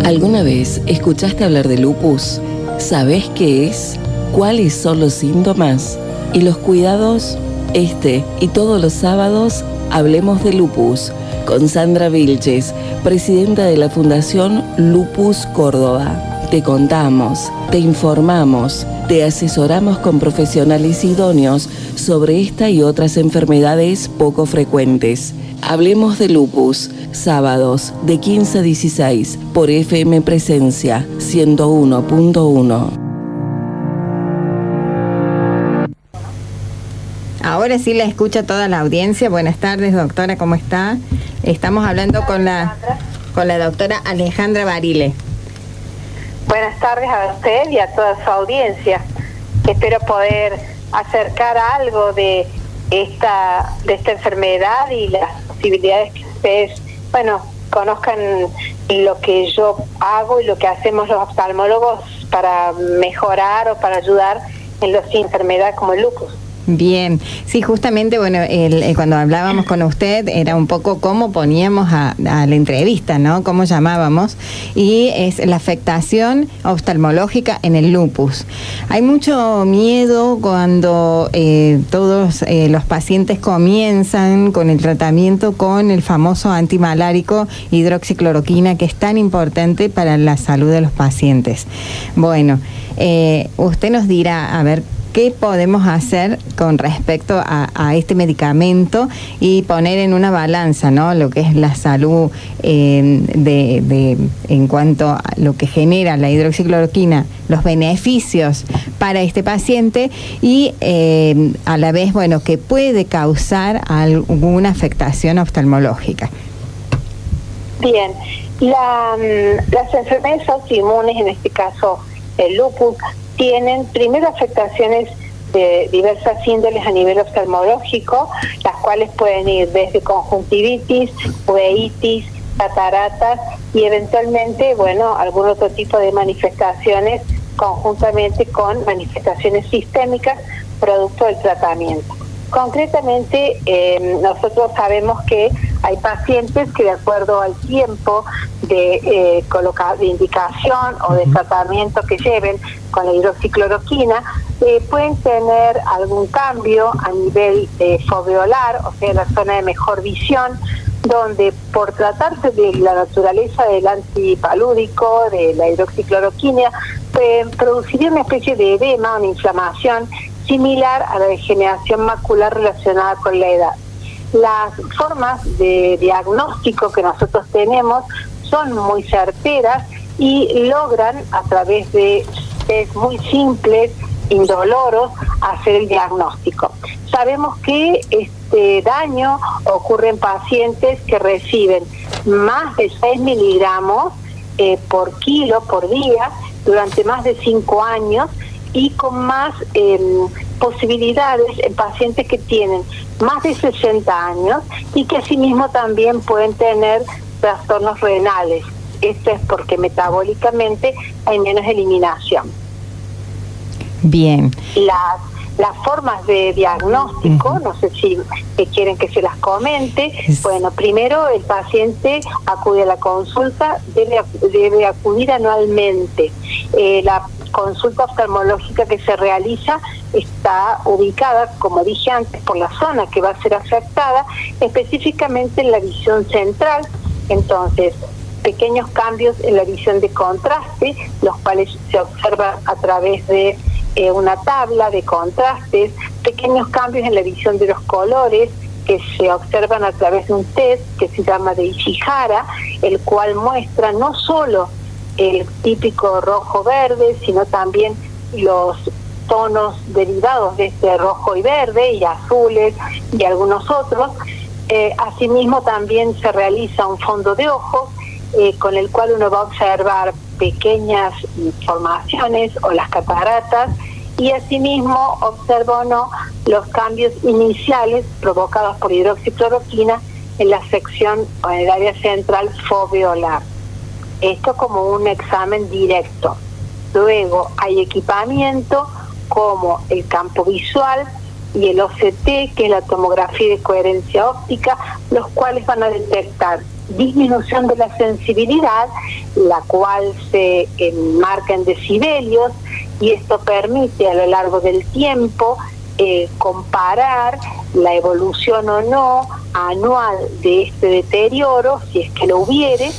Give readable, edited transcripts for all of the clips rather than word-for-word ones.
¿Alguna vez escuchaste hablar de lupus? ¿Sabés qué es? ¿Cuáles son los síntomas? ¿Y los cuidados? Este y todos los sábados hablemos de lupus con Sandra Vilches, presidenta de la Fundación Lupus Córdoba. Te contamos, te informamos, te asesoramos con profesionales idóneos sobre esta y otras enfermedades poco frecuentes. Hablemos de lupus, sábados de 15 a 16 por FM Presencia 101.1. Ahora sí la escucha toda la audiencia. Buenas tardes, doctora, ¿cómo está? Estamos hablando con la doctora Alejandra Barile. Buenas tardes a usted y a toda su audiencia. Espero poder acercar algo de esta enfermedad y las posibilidades que ustedes, conozcan lo que yo hago y lo que hacemos los oftalmólogos para mejorar o para ayudar en las enfermedades como el lupus. Bien, sí, justamente, cuando hablábamos con usted era un poco cómo poníamos a la entrevista, ¿no? Cómo llamábamos, y es la afectación oftalmológica en el lupus. Hay mucho miedo cuando todos los pacientes comienzan con el tratamiento con el famoso antimalárico hidroxicloroquina, que es tan importante para la salud de los pacientes. Bueno, usted nos dirá, a ver, ¿qué podemos hacer con respecto a este medicamento y poner en una balanza, ¿no?, lo que es la salud en cuanto a lo que genera la hidroxicloroquina, los beneficios para este paciente y a la vez, que puede causar alguna afectación oftalmológica? Bien, las enfermedades autoinmunes, en este caso el lupus, tienen primero afectaciones de diversas índoles a nivel oftalmológico, las cuales pueden ir desde conjuntivitis, uveitis, cataratas y eventualmente, algún otro tipo de manifestaciones conjuntamente con manifestaciones sistémicas producto del tratamiento. Concretamente, nosotros sabemos que hay pacientes que, de acuerdo al tiempo de indicación o de tratamiento que lleven con la hidroxicloroquina, pueden tener algún cambio a nivel foveolar, o sea, la zona de mejor visión, donde por tratarse de la naturaleza del antipalúdico, de la hidroxicloroquina, produciría una especie de edema, una inflamación similar a la degeneración macular relacionada con la edad. Las formas de diagnóstico que nosotros tenemos son muy certeras y logran, a través de test muy simples, indoloros, hacer el diagnóstico. Sabemos que este daño ocurre en pacientes que reciben más de 6 miligramos por kilo por día durante más de 5 años y con más posibilidades en pacientes que tienen más de 60 años y que asimismo también pueden tener trastornos renales. Esto es porque metabólicamente hay menos eliminación. Bien. Las formas de diagnóstico, no sé si quieren que se las comente. Bueno, primero el paciente acude a la consulta, debe acudir anualmente. La consulta oftalmológica que se realiza está ubicada, como dije antes, por la zona que va a ser afectada, específicamente en la visión central. Entonces, pequeños cambios en la visión de contraste, los cuales se observan a través de una tabla de contrastes, pequeños cambios en la visión de los colores que se observan a través de un test que se llama de Ishihara, el cual muestra no solo el típico rojo-verde, sino también los tonos derivados de este rojo y verde, y azules, y algunos otros. Asimismo, también se realiza un fondo de ojos, con el cual uno va a observar pequeñas formaciones o las cataratas, y asimismo observa uno los cambios iniciales provocados por hidroxicloroquina en la sección o en el área central foveolar. Esto como un examen directo. Luego hay equipamiento como el campo visual y el OCT, que es la tomografía de coherencia óptica, los cuales van a detectar disminución de la sensibilidad, la cual se enmarca en decibelios, y esto permite a lo largo del tiempo comparar la evolución o no anual de este deterioro, si es que lo hubiere,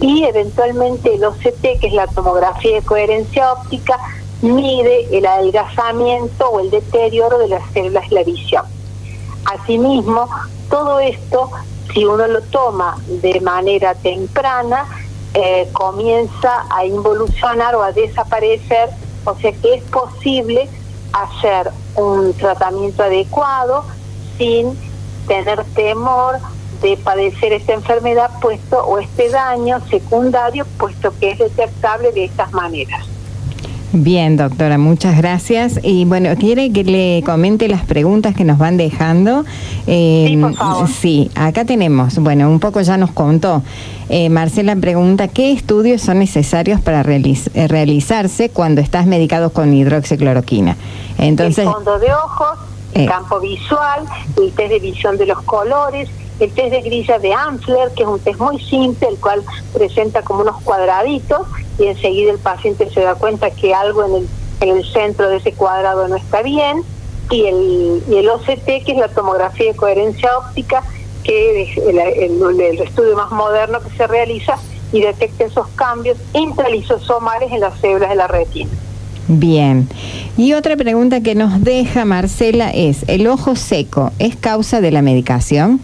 y eventualmente el OCT, que es la tomografía de coherencia óptica, mide el adelgazamiento o el deterioro de las células de la visión. Asimismo, todo esto, si uno lo toma de manera temprana, comienza a involucionar o a desaparecer, o sea que es posible hacer un tratamiento adecuado sin tener temor de padecer esta enfermedad o este daño secundario, puesto que es detectable de estas maneras. Bien, doctora, muchas gracias. Y bueno, ¿quiere que le comente las preguntas que nos van dejando? Sí, por favor. Sí, acá tenemos, bueno, un poco ya nos contó. Marcela pregunta, ¿qué estudios son necesarios para realizarse cuando estás medicado con hidroxicloroquina? Entonces, el fondo de ojos, el campo visual, el test de visión de los colores, el test de grilla de Amsler, que es un test muy simple, el cual presenta como unos cuadraditos y enseguida el paciente se da cuenta que algo en el centro de ese cuadrado no está bien, y el OCT, que es la tomografía de coherencia óptica, que es el estudio más moderno que se realiza y detecta esos cambios intralisosomales en las células de la retina. Bien. Y otra pregunta que nos deja Marcela es, ¿el ojo seco es causa de la medicación?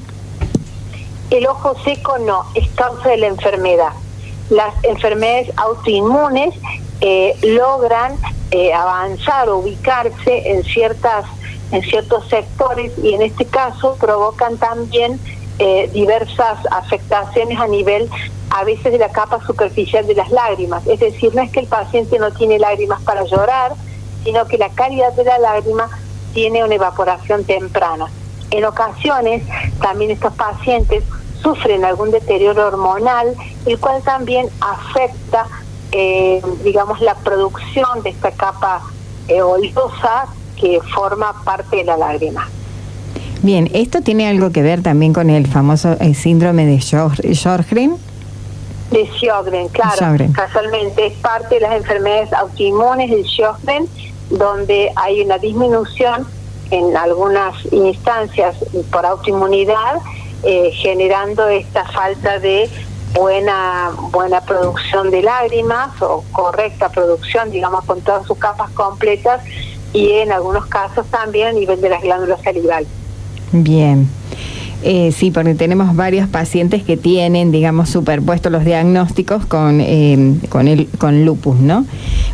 El ojo seco no, es causa de la enfermedad. Las enfermedades autoinmunes logran avanzar o ubicarse en ciertos sectores, y en este caso provocan también diversas afectaciones a nivel, a veces, de la capa superficial de las lágrimas. Es decir, no es que el paciente no tiene lágrimas para llorar, sino que la calidad de la lágrima tiene una evaporación temprana. En ocasiones, también estos pacientes sufren algún deterioro hormonal, el cual también afecta, la producción de esta capa oleosa que forma parte de la lágrima. Bien, ¿esto tiene algo que ver también con el famoso síndrome de Sjögren? De Sjögren, claro. Sjögren. Casualmente es parte de las enfermedades autoinmunes del Sjögren, donde hay una disminución en algunas instancias por autoinmunidad, generando esta falta de buena producción de lágrimas o correcta producción, digamos, con todas sus capas completas, y en algunos casos también a nivel de las glándulas salivales. Bien. Sí, porque tenemos varios pacientes que tienen, digamos, superpuestos los diagnósticos con lupus, ¿no?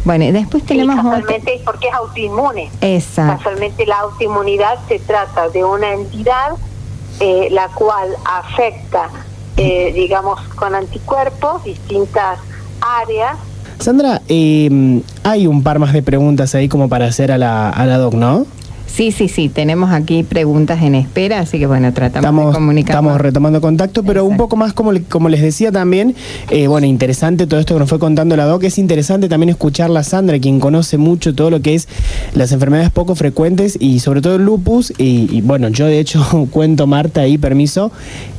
Bueno, después tenemos... Casualmente, porque es autoinmune. Exacto. Casualmente la autoinmunidad se trata de una entidad la cual afecta, con anticuerpos, distintas áreas. Sandra, hay un par más de preguntas ahí como para hacer a la doc, ¿no? Sí, tenemos aquí preguntas en espera, así que bueno, tratamos de comunicar. Estamos retomando contacto, pero un poco más, como les decía también, interesante todo esto que nos fue contando la doc. Es interesante también escucharla a Sandra, quien conoce mucho todo lo que es las enfermedades poco frecuentes y sobre todo el lupus. Y bueno, yo de hecho cuento, Marta, ahí, permiso,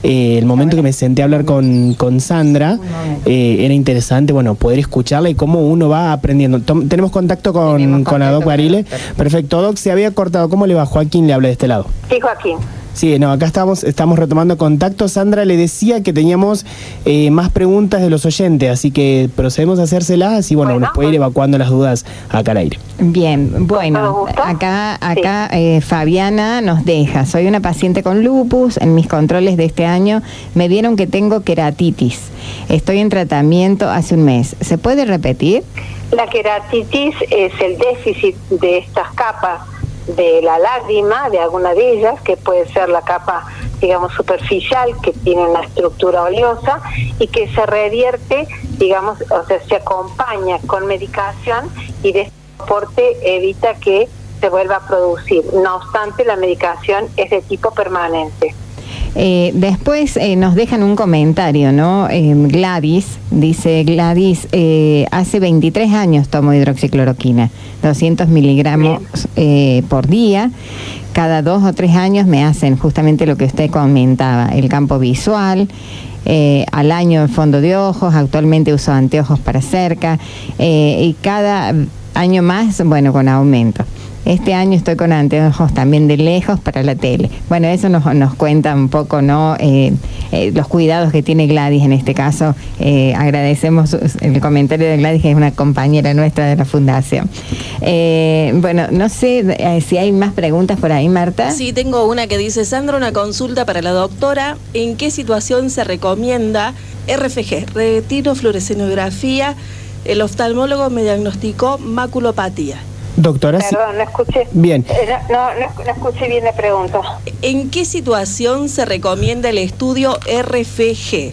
el momento que me senté a hablar con Sandra, era interesante, poder escucharla y cómo uno va aprendiendo. Tenemos contacto con la doc Barile. Perfecto, doc, se había cortado. ¿Cómo le va? Joaquín le habla de este lado. Sí, Joaquín. Sí, acá estamos retomando contacto. Sandra le decía que teníamos más preguntas de los oyentes, así que procedemos a hacérselas y nos puede ir evacuando las dudas acá al aire. Bien, bueno, acá Fabiana nos deja. Soy una paciente con lupus. En mis controles de este año me dieron que tengo queratitis. Estoy en tratamiento hace un mes. ¿Se puede repetir? La queratitis es el déficit de estas capas de la lágrima, de alguna de ellas, que puede ser la capa, superficial, que tiene una estructura oleosa y que se revierte, se acompaña con medicación, y de este soporte evita que se vuelva a producir. No obstante, la medicación es de tipo permanente. Después nos dejan un comentario, ¿no? Gladys, hace 23 años tomo hidroxicloroquina, 200 miligramos por día. Cada 2 o 3 años me hacen justamente lo que usted comentaba, el campo visual, al año en fondo de ojos, actualmente uso anteojos para cerca, y cada año más, bueno, con aumento. Este año estoy con anteojos también de lejos para la tele. Bueno, eso nos cuenta un poco, ¿no? Los cuidados que tiene Gladys en este caso. Agradecemos el comentario de Gladys, que es una compañera nuestra de la Fundación. Bueno, no sé si hay más preguntas por ahí, Marta. Sí, tengo una que dice: Sandra, una consulta para la doctora. ¿En qué situación se recomienda RFG, retinofluorescenografía? El oftalmólogo me diagnosticó maculopatía. Doctora, perdón, no escuché. Bien. No escuché bien la pregunta. ¿En qué situación se recomienda el estudio RFG,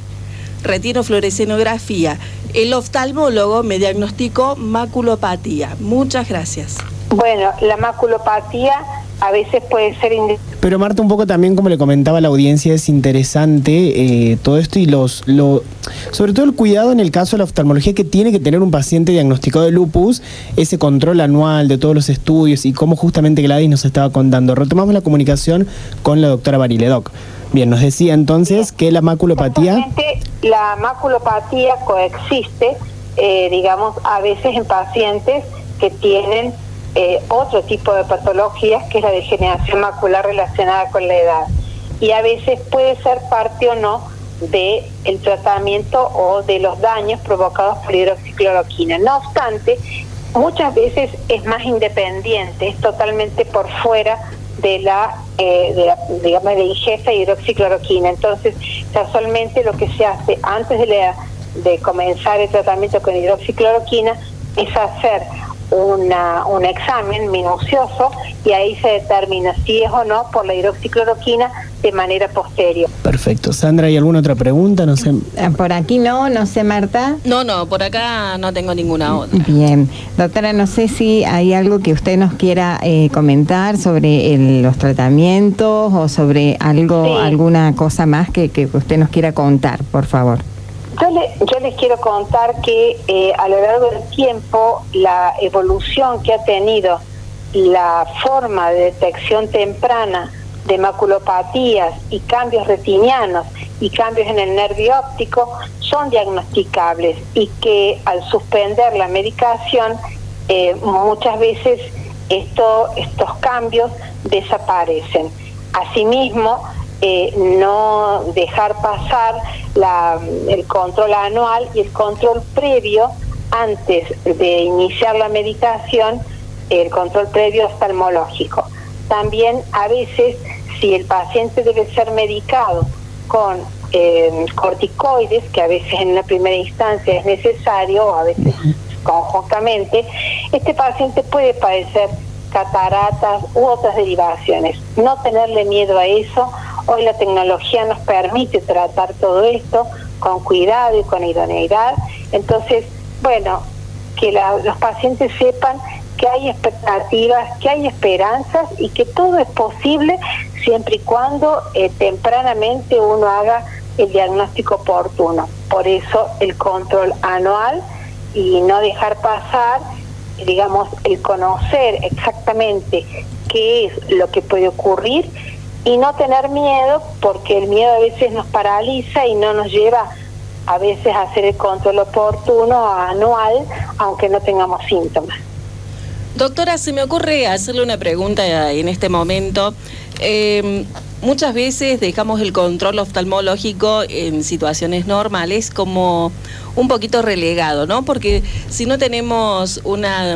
retinofluorescenografía? El oftalmólogo me diagnosticó maculopatía. Muchas gracias. Bueno, la maculopatía a veces puede ser... Pero Marta, un poco también, como le comentaba a la audiencia, es interesante todo esto y sobre todo el cuidado en el caso de la oftalmología que tiene que tener un paciente diagnosticado de lupus, ese control anual de todos los estudios y cómo justamente Gladys nos estaba contando. Retomamos la comunicación con la doctora Bariledoc. Bien, nos decía entonces que la maculopatía... La maculopatía coexiste, digamos, a veces en pacientes que tienen otro tipo de patologías, que es la degeneración macular relacionada con la edad. Y a veces puede ser parte o no del tratamiento o de los daños provocados por hidroxicloroquina. No obstante, muchas veces es más independiente, es totalmente por fuera de la digamos, de ingesta de hidroxicloroquina. Entonces, casualmente lo que se hace antes de comenzar el tratamiento con hidroxicloroquina es hacer un examen minucioso y ahí se determina si es o no por la hidroxicloroquina de manera posterior. Perfecto. Sandra, ¿hay alguna otra pregunta? No sé. Por aquí no sé, Marta. No, por acá no tengo ninguna otra. Bien. Doctora, no sé si hay algo que usted nos quiera comentar sobre los tratamientos o sobre algo, sí, alguna cosa más que usted nos quiera contar, por favor. Yo les quiero contar que a lo largo del tiempo la evolución que ha tenido la forma de detección temprana de maculopatías y cambios retinianos y cambios en el nervio óptico son diagnosticables y que al suspender la medicación muchas veces estos cambios desaparecen. Asimismo, no dejar pasar el control anual y el control previo antes de iniciar la medicación, el control previo oftalmológico. También a veces, si el paciente debe ser medicado con corticoides, que a veces en una primera instancia es necesario, o a veces conjuntamente, este paciente puede padecer cataratas u otras derivaciones. No tenerle miedo a eso. Hoy la tecnología nos permite tratar todo esto con cuidado y con idoneidad. Entonces, bueno, que los pacientes sepan que hay expectativas, que hay esperanzas y que todo es posible siempre y cuando tempranamente uno haga el diagnóstico oportuno. Por eso el control anual y no dejar pasar, digamos, el conocer exactamente qué es lo que puede ocurrir y no tener miedo, porque el miedo a veces nos paraliza y no nos lleva a veces a hacer el control oportuno anual, aunque no tengamos síntomas. Doctora, se me ocurre hacerle una pregunta en este momento. Muchas veces dejamos el control oftalmológico en situaciones normales como un poquito relegado, ¿no? Porque si no tenemos una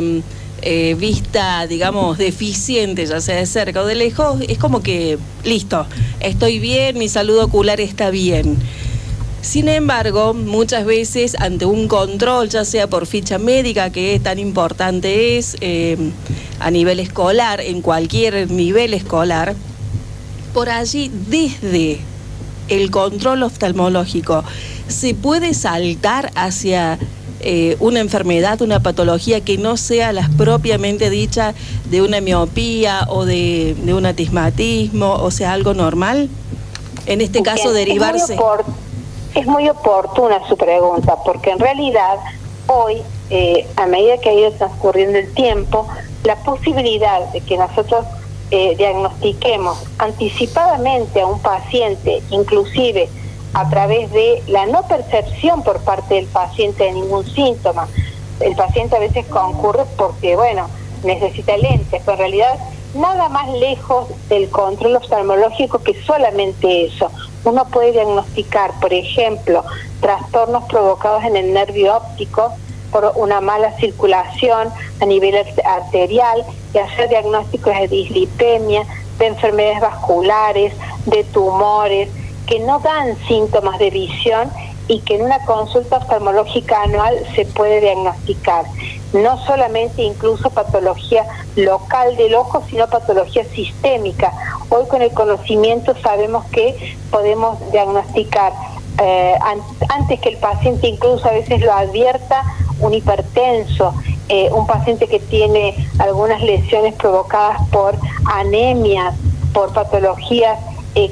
vista, digamos, deficiente, ya sea de cerca o de lejos, es como que, listo, estoy bien, mi salud ocular está bien. Sin embargo, muchas veces ante un control, ya sea por ficha médica, que tan importante es a nivel escolar, en cualquier nivel escolar, por allí, desde el control oftalmológico, ¿se puede saltar hacia una enfermedad, una patología que no sea las propiamente dichas de una miopía o de un astigmatismo, o sea, algo normal? En este caso, derivarse... Es muy oportuna su pregunta, porque en realidad hoy, a medida que ha ido transcurriendo el tiempo, la posibilidad de que nosotros diagnostiquemos anticipadamente a un paciente, inclusive a través de la no percepción por parte del paciente de ningún síntoma. El paciente a veces concurre porque, bueno, necesita lentes, pero en realidad nada más lejos del control oftalmológico que solamente eso. Uno puede diagnosticar, por ejemplo, trastornos provocados en el nervio óptico por una mala circulación a nivel arterial y hacer diagnósticos de dislipemia, de enfermedades vasculares, de tumores, que no dan síntomas de visión y que en una consulta oftalmológica anual se puede diagnosticar. No solamente incluso patología local del ojo, sino patología sistémica. Hoy con el conocimiento sabemos que podemos diagnosticar antes que el paciente incluso a veces lo advierta, un hipertenso, un paciente que tiene algunas lesiones provocadas por anemias, por patologías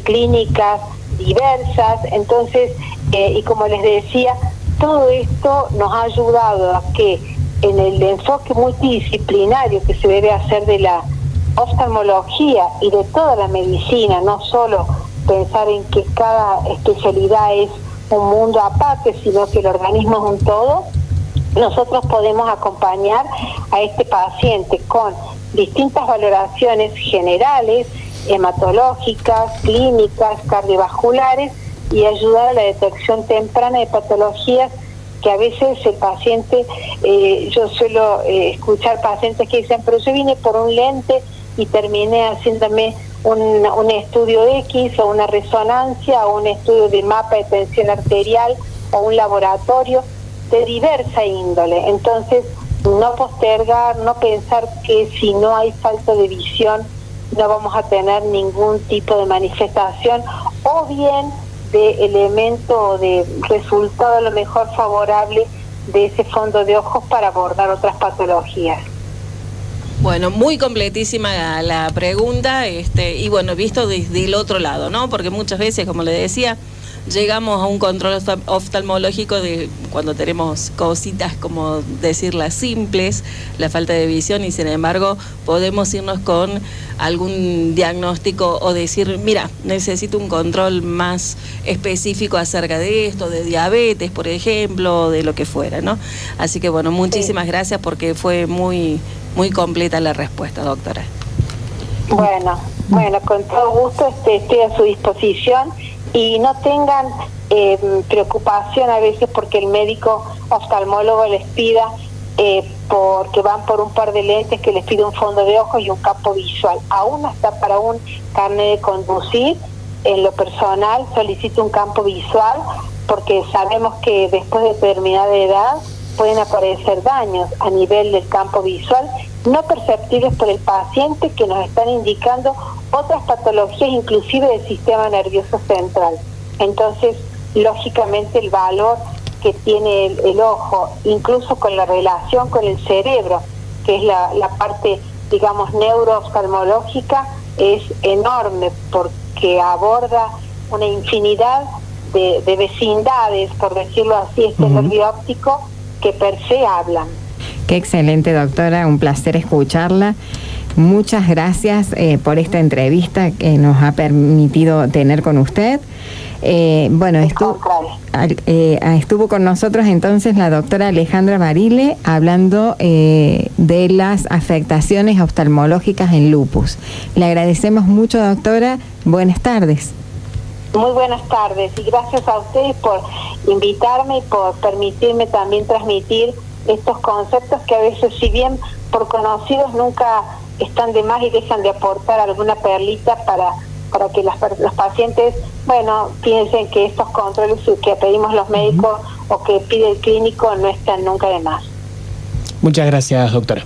clínicas diversas. Entonces, y como les decía, todo esto nos ha ayudado a que en el enfoque multidisciplinario que se debe hacer de la oftalmología y de toda la medicina, no solo pensar en que cada especialidad es un mundo aparte, sino que el organismo es un todo, nosotros podemos acompañar a este paciente con distintas valoraciones generales, hematológicas, clínicas, cardiovasculares, y ayudar a la detección temprana de patologías que a veces el paciente, yo suelo escuchar pacientes que dicen, pero yo vine por un lente y terminé haciéndome un estudio X o una resonancia o un estudio de mapa de tensión arterial o un laboratorio de diversa índole. Entonces, no postergar, no pensar que si no hay falta de visión no vamos a tener ningún tipo de manifestación o bien de elemento o de resultado a lo mejor favorable de ese fondo de ojos para abordar otras patologías. Bueno, muy completísima la pregunta, y bueno, visto desde el otro lado, ¿no? Porque muchas veces, como le decía, llegamos a un control oftalmológico de cuando tenemos cositas, como decirlas, simples, la falta de visión, y sin embargo podemos irnos con algún diagnóstico o decir, mira, necesito un control más específico acerca de esto, de diabetes, por ejemplo, o de lo que fuera, ¿no? Así que bueno, muchísimas gracias porque fue muy, muy completa la respuesta, doctora. Bueno, con todo gusto estoy a su disposición. Y no tengan preocupación a veces porque el médico oftalmólogo les pida, porque van por un par de lentes, que les pide un fondo de ojos y un campo visual. Aún hasta para un carnet de conducir, en lo personal solicito un campo visual porque sabemos que después de determinada edad pueden aparecer daños a nivel del campo visual no perceptibles por el paciente, que nos están indicando otras patologías, inclusive del sistema nervioso central. Entonces, lógicamente, el valor que tiene el ojo, incluso con la relación con el cerebro, que es la parte, digamos, neurooftalmológica, es enorme porque aborda una infinidad de vecindades, por decirlo así, nervio óptico, que per se hablan. Qué excelente, doctora, un placer escucharla. Muchas gracias por esta entrevista que nos ha permitido tener con usted. Bueno, estuvo con nosotros entonces la doctora Alejandra Barile hablando de las afectaciones oftalmológicas en lupus. Le agradecemos mucho, doctora. Buenas tardes. Muy buenas tardes y gracias a ustedes por invitarme y por permitirme también transmitir estos conceptos que a veces, si bien por conocidos, nunca están de más y dejan de aportar alguna perlita para que los pacientes, bueno, piensen que estos controles que pedimos los médicos o que pide el clínico no están nunca de más. Muchas gracias, doctora.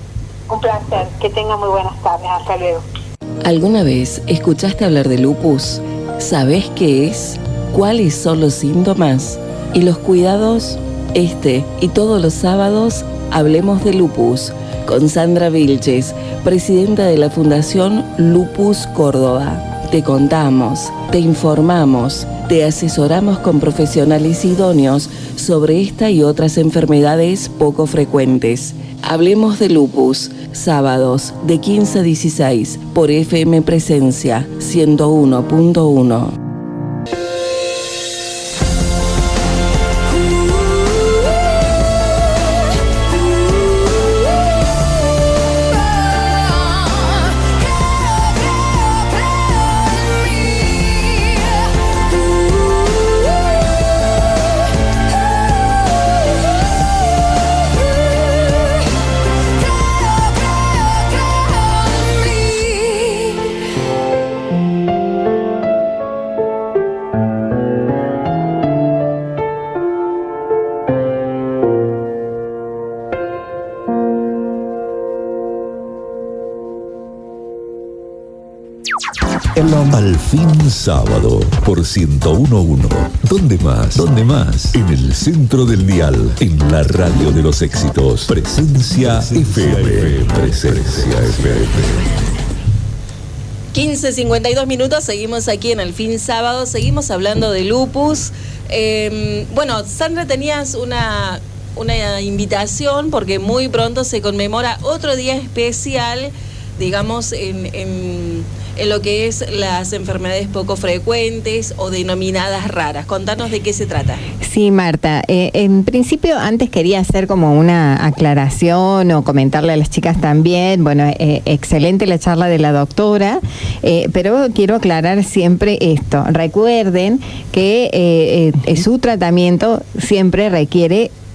Un placer, que tengan muy buenas tardes, hasta luego. ¿Alguna vez escuchaste hablar de lupus? ¿Sabés qué es? ¿Cuáles son los síntomas? ¿Y los cuidados? Y todos los sábados hablemos de lupus con Sandra Vilches, presidenta de la Fundación Lupus Córdoba. Te contamos, te informamos, te asesoramos con profesionales idóneos sobre esta y otras enfermedades poco frecuentes. Hablemos de lupus, sábados de 15 a 16 por FM Presencia 101.1. Al fin sábado, por 101.1. ¿Dónde más? ¿Dónde más? En el centro del dial, en la radio de los éxitos. Presencia FM. Presencia FM. 15:52, seguimos aquí en el fin sábado, seguimos hablando de lupus. Bueno, Sandra, tenías una invitación porque muy pronto se conmemora otro día especial, digamos, en lo que es las enfermedades poco frecuentes o denominadas raras. Contanos de qué se trata. Sí, Marta. En principio, antes quería hacer como una aclaración o comentarle a las chicas también. Bueno, excelente la charla de la doctora, pero quiero aclarar siempre esto. Recuerden que su tratamiento siempre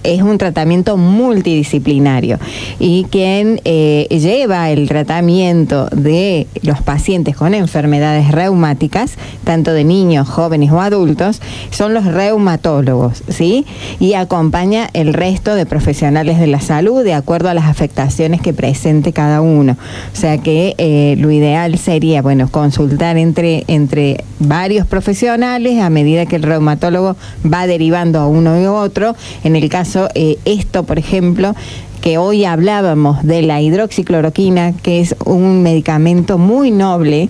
es un tratamiento multidisciplinario y quien lleva el tratamiento de los pacientes con enfermedades reumáticas, tanto de niños, jóvenes o adultos, son los reumatólogos, ¿sí? Y acompaña el resto de profesionales de la salud de acuerdo a las afectaciones que presente cada uno. O sea que lo ideal sería, bueno, consultar entre varios profesionales a medida que el reumatólogo va derivando a uno y otro. En el caso esto, por ejemplo, que hoy hablábamos de la hidroxicloroquina, que es un medicamento muy noble,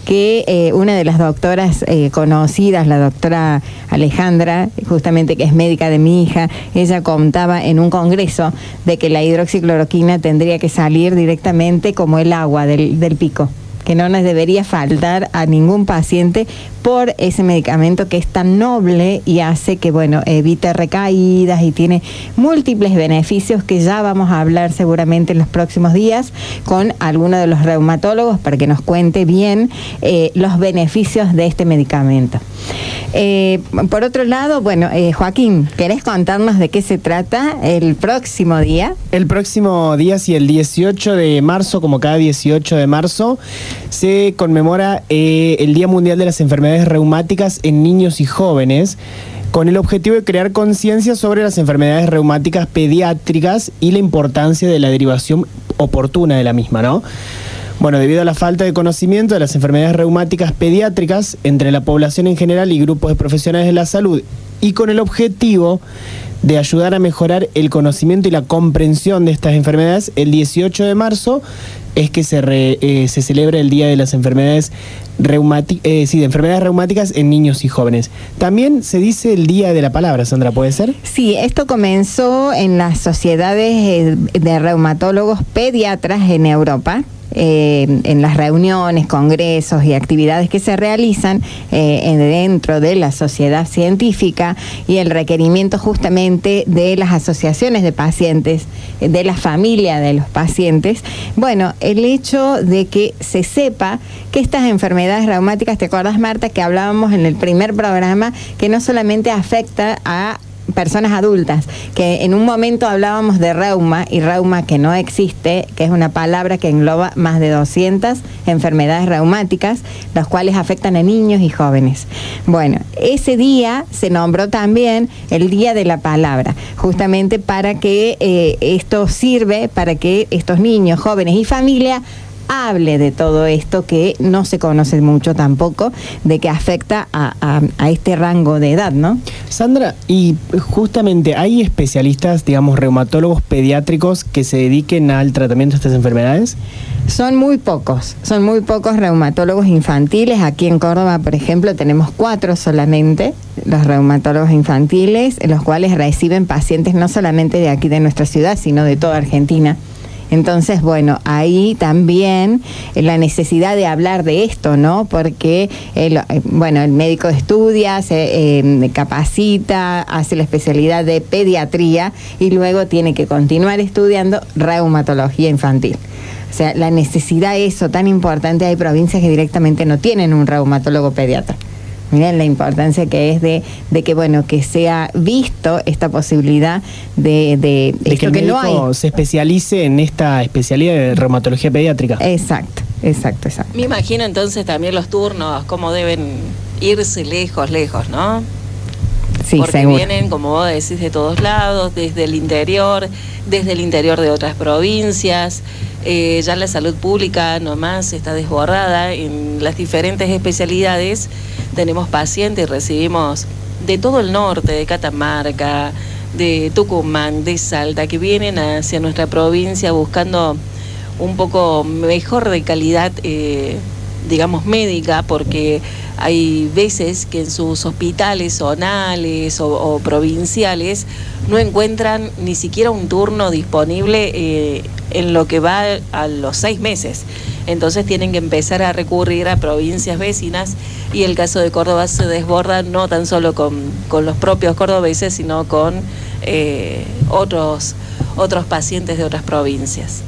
que una de las doctoras conocidas, la doctora Alejandra, justamente que es médica de mi hija, ella contaba en un congreso de que la hidroxicloroquina tendría que salir directamente como el agua del pico, que no nos debería faltar a ningún paciente por ese medicamento que es tan noble y hace que, bueno, evite recaídas y tiene múltiples beneficios que ya vamos a hablar seguramente en los próximos días con alguno de los reumatólogos para que nos cuente bien los beneficios de este medicamento. Por otro lado, bueno, Joaquín, ¿querés contarnos de qué se trata el próximo día? El próximo día, sí, el 18 de marzo, como cada 18 de marzo, se conmemora el Día Mundial de las Enfermedades Reumáticas en Niños y Jóvenes, con el objetivo de crear conciencia sobre las enfermedades reumáticas pediátricas y la importancia de la derivación oportuna de la misma, ¿no? Bueno, debido a la falta de conocimiento de las enfermedades reumáticas pediátricas entre la población en general y grupos de profesionales de la salud, y con el objetivo de ayudar a mejorar el conocimiento y la comprensión de estas enfermedades, el 18 de marzo es que se celebra el Día de las Enfermedades enfermedades reumáticas en niños y jóvenes. También se dice el Día de la Palabra, Sandra, ¿puede ser? Sí, esto comenzó en las sociedades de reumatólogos pediatras en Europa. En las reuniones, congresos y actividades que se realizan dentro de la sociedad científica y el requerimiento justamente de las asociaciones de pacientes, de la familia de los pacientes. Bueno, el hecho de que se sepa que estas enfermedades reumáticas, ¿te acuerdas, Marta, que hablábamos en el primer programa, que no solamente afecta a personas adultas, que en un momento hablábamos de reuma, y reuma que no existe, que es una palabra que engloba más de 200 enfermedades reumáticas, las cuales afectan a niños y jóvenes? Bueno, ese día se nombró también el Día de la Palabra, justamente para que esto sirve para que estos niños, jóvenes y familia hable de todo esto que no se conoce mucho tampoco, de que afecta a este rango de edad, ¿no? Sandra, y justamente hay especialistas, digamos, reumatólogos pediátricos que se dediquen al tratamiento de estas enfermedades. Son muy pocos reumatólogos infantiles. Aquí en Córdoba, por ejemplo, tenemos 4 solamente, los reumatólogos infantiles, los cuales reciben pacientes no solamente de aquí de nuestra ciudad, sino de toda Argentina. Entonces, bueno, ahí también la necesidad de hablar de esto, ¿no? Porque, el médico estudia, se capacita, hace la especialidad de pediatría y luego tiene que continuar estudiando reumatología infantil. O sea, la necesidad, eso tan importante, hay provincias que directamente no tienen un reumatólogo pediatra. Miren la importancia que es de que, bueno, que sea visto esta posibilidad de esto que el médico no hay. Se especialice en esta especialidad de reumatología pediátrica. Exacto. Me imagino entonces también los turnos, cómo deben irse lejos, ¿no? Sí, porque seguro. vienen, como vos decís, de todos lados, desde el interior de otras provincias. Ya la salud pública nomás está desbordada en las diferentes especialidades. Tenemos pacientes, recibimos de todo el norte, de Catamarca, de Tucumán, de Salta, que vienen hacia nuestra provincia buscando un poco mejor de calidad, digamos, médica, porque hay veces que en sus hospitales zonales o provinciales no encuentran ni siquiera un turno disponible en lo que va a los 6 meses. Entonces tienen que empezar a recurrir a provincias vecinas, y el caso de Córdoba se desborda no tan solo con los propios cordobeses, sino con otros pacientes de otras provincias.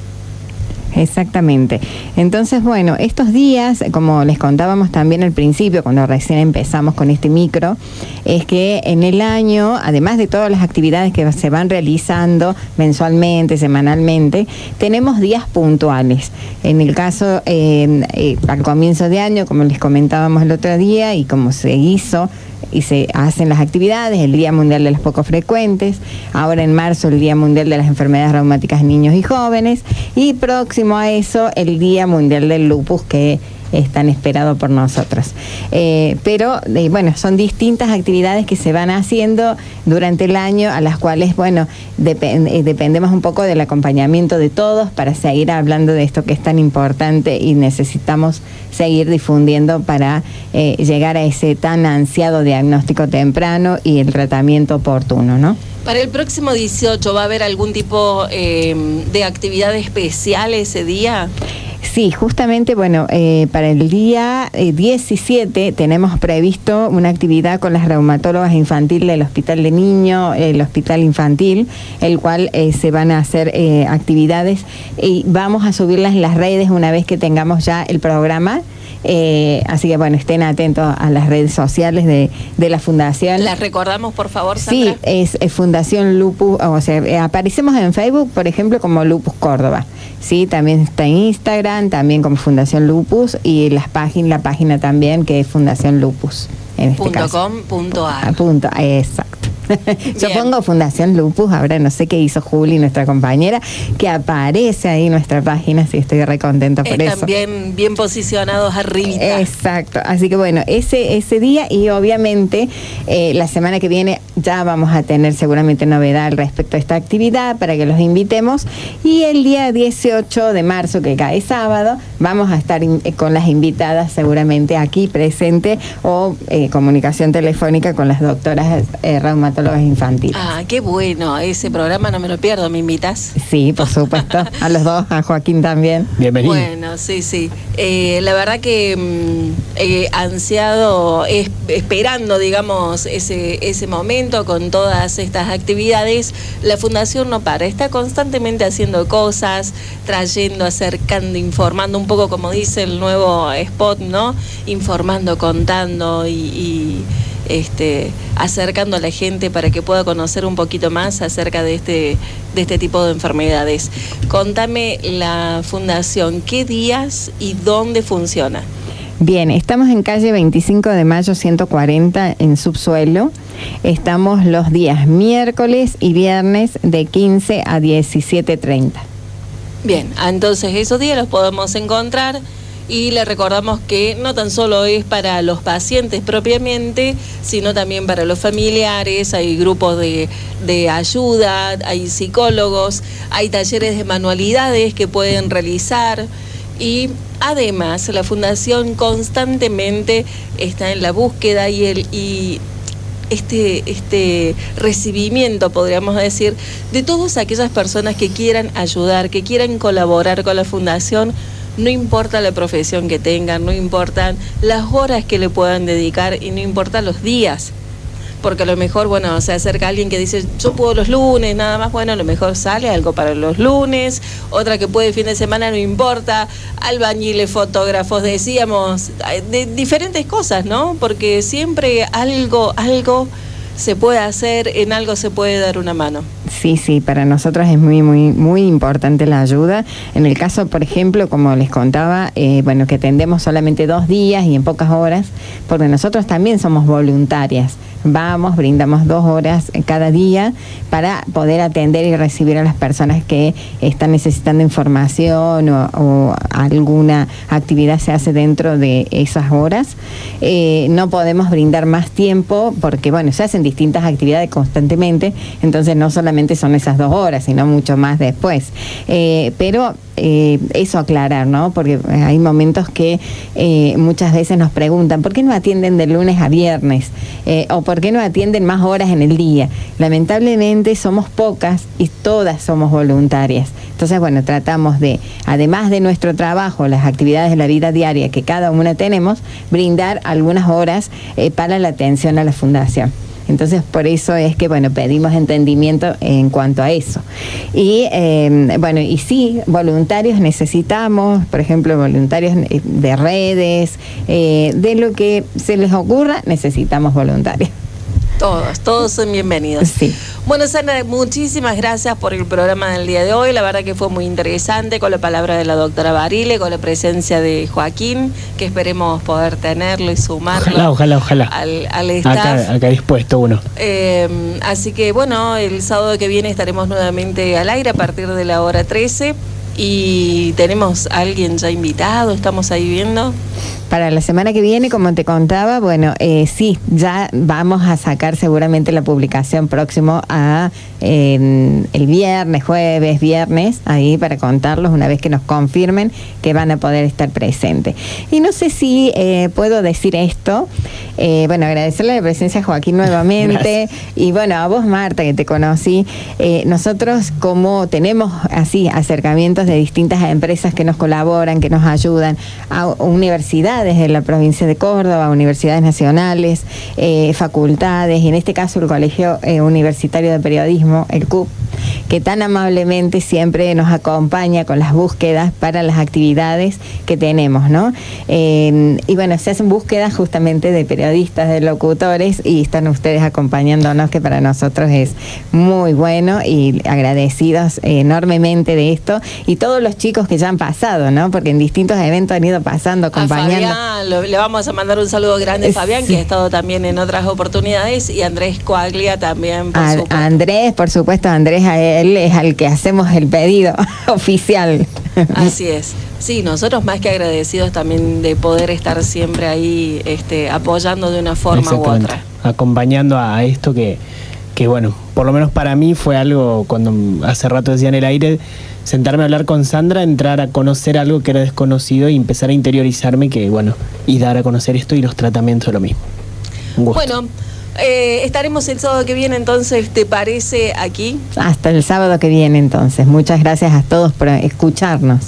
Exactamente. Entonces, bueno, estos días, como les contábamos también al principio, cuando recién empezamos con este micro, es que en el año, además de todas las actividades que se van realizando mensualmente, semanalmente, tenemos días puntuales. En el caso, al comienzo de año, como les comentábamos el otro día, y como se hizo y se hacen las actividades, el Día Mundial de las Poco Frecuentes, ahora en marzo el Día Mundial de las Enfermedades Reumáticas en Niños y Jóvenes, y próximo a eso el Día Mundial del Lupus, que es tan esperado por nosotros. Pero bueno, son distintas actividades que se van haciendo durante el año, a las cuales, bueno, dependemos un poco del acompañamiento de todos para seguir hablando de esto que es tan importante y necesitamos seguir difundiendo para llegar a ese tan ansiado diagnóstico temprano y el tratamiento oportuno, ¿no? Para el próximo 18, ¿va a haber algún tipo de actividad especial ese día? Sí, justamente, bueno, para el día 17 tenemos previsto una actividad con las reumatólogas infantiles del Hospital de Niños, el Hospital Infantil, el cual se van a hacer actividades y vamos a subirlas en las redes una vez que tengamos ya el programa. Así que bueno, estén atentos a las redes sociales de la Fundación. ¿Las recordamos, por favor, Sandra? Sí, es Fundación Lupus, o sea, aparecemos en Facebook, por ejemplo, como Lupus Córdoba. Sí, también está en Instagram, también como Fundación Lupus, y la página también, que es Fundación Lupus, en este caso. .com.ar. Exacto. Yo Bien. pongo Fundación Lupus, ahora no sé qué hizo Juli, nuestra compañera, que aparece ahí nuestra página, sí, estoy re contenta por eso. Están bien posicionados arribita. Exacto, así que bueno, ese día, y obviamente la semana que viene ya vamos a tener seguramente novedad respecto a esta actividad para que los invitemos, y el día 18 de marzo, que cae sábado, vamos a estar con las invitadas seguramente aquí presente, o comunicación telefónica con las doctoras reumatólogas infantiles. Ah, qué bueno, ese programa no me lo pierdo, ¿me invitas? Sí, por supuesto, a los dos, a Joaquín también. Bienvenido. Bueno, sí. La verdad que ansiado, esperando, digamos, ese momento con todas estas actividades. La Fundación no para, está constantemente haciendo cosas, trayendo, acercando, informando, un poco como dice el nuevo spot, ¿no? Informando, contando y acercando a la gente para que pueda conocer un poquito más acerca de este tipo de enfermedades. Contame la fundación, ¿qué días y dónde funciona? Bien, estamos en calle 25 de Mayo 140 en Subsuelo. Estamos los días miércoles y viernes de 15 a 17:30. Bien, entonces esos días los podemos encontrar. Y le recordamos que no tan solo es para los pacientes propiamente, sino también para los familiares. Hay grupos de ayuda, hay psicólogos, hay talleres de manualidades que pueden realizar. Y además la Fundación constantemente está en la búsqueda y este recibimiento, podríamos decir, de todas aquellas personas que quieran ayudar, que quieran colaborar con la Fundación. No importa la profesión que tengan, no importan las horas que le puedan dedicar y no importa los días. Porque a lo mejor, bueno, se acerca alguien que dice, yo puedo los lunes, nada más, bueno, a lo mejor sale algo para los lunes, otra que puede fin de semana, no importa, albañiles, fotógrafos, decíamos, de diferentes cosas, ¿no? Porque siempre algo se puede hacer, en algo se puede dar una mano. Sí, para nosotros es muy, muy, muy importante la ayuda. En el caso, por ejemplo, como les contaba, bueno, que atendemos solamente 2 días y en pocas horas, porque nosotros también somos voluntarias. Vamos, brindamos 2 horas cada día para poder atender y recibir a las personas que están necesitando información o alguna actividad se hace dentro de esas horas. No podemos brindar más tiempo porque, bueno, se hacen distintas actividades constantemente, entonces no solamente son esas 2 horas, sino mucho más después. Pero eso aclarar, ¿no? Porque hay momentos que muchas veces nos preguntan, ¿por qué no atienden de lunes a viernes? ¿O por qué no atienden más horas en el día? Lamentablemente somos pocas y todas somos voluntarias. Entonces, bueno, tratamos de, además de nuestro trabajo, las actividades de la vida diaria que cada una tenemos, brindar algunas horas para la atención a la fundación. Entonces, por eso es que, bueno, pedimos entendimiento en cuanto a eso. Y, bueno, y sí, voluntarios necesitamos, por ejemplo, voluntarios de redes, de lo que se les ocurra, necesitamos voluntarios. Todos son bienvenidos. Sí. Bueno, Sandra, muchísimas gracias por el programa del día de hoy. La verdad que fue muy interesante, con la palabra de la doctora Barile, con la presencia de Joaquín, que esperemos poder tenerlo y sumarlo. Ojalá. Al staff. Acá dispuesto uno. Así que, bueno, el sábado que viene estaremos nuevamente al aire a partir de la hora 13. Y tenemos a alguien ya invitado, estamos ahí viendo. Para la semana que viene, como te contaba, bueno, sí, ya vamos a sacar seguramente la publicación próximo a el viernes, jueves, viernes, ahí para contarlos una vez que nos confirmen que van a poder estar presentes. Y no sé si puedo decir esto, bueno, agradecerle la presencia a Joaquín nuevamente. Gracias. Y bueno, a vos, Marta, que te conocí. Nosotros, como tenemos así acercamientos de distintas empresas que nos colaboran, que nos ayudan, a universidades de la provincia de Córdoba, universidades nacionales, facultades, y en este caso el Colegio Universitario de Periodismo, el CUP, que tan amablemente siempre nos acompaña con las búsquedas para las actividades que tenemos, ¿no? Y bueno, se hacen búsquedas justamente de periodistas, de locutores, y están ustedes acompañándonos, que para nosotros es muy bueno, y agradecidos enormemente de esto, y todos los chicos que ya han pasado, ¿no? Porque en distintos eventos han ido pasando, acompañando. A Fabián, le vamos a mandar un saludo grande a Fabián, sí, que ha estado también en otras oportunidades, y Andrés Coaglia también, por supuesto. Andrés, por supuesto, Andrés, a él es al que hacemos el pedido oficial. Así es. Sí, nosotros más que agradecidos también de poder estar siempre ahí apoyando de una forma u otra. Acompañando a esto que bueno, por lo menos para mí fue algo, cuando hace rato decía en el aire, sentarme a hablar con Sandra, entrar a conocer algo que era desconocido y empezar a interiorizarme, que bueno, y dar a conocer esto y los tratamientos de lo mismo. Un gusto. Bueno, estaremos el sábado que viene, entonces, ¿te parece aquí? Hasta el sábado que viene, entonces. Muchas gracias a todos por escucharnos.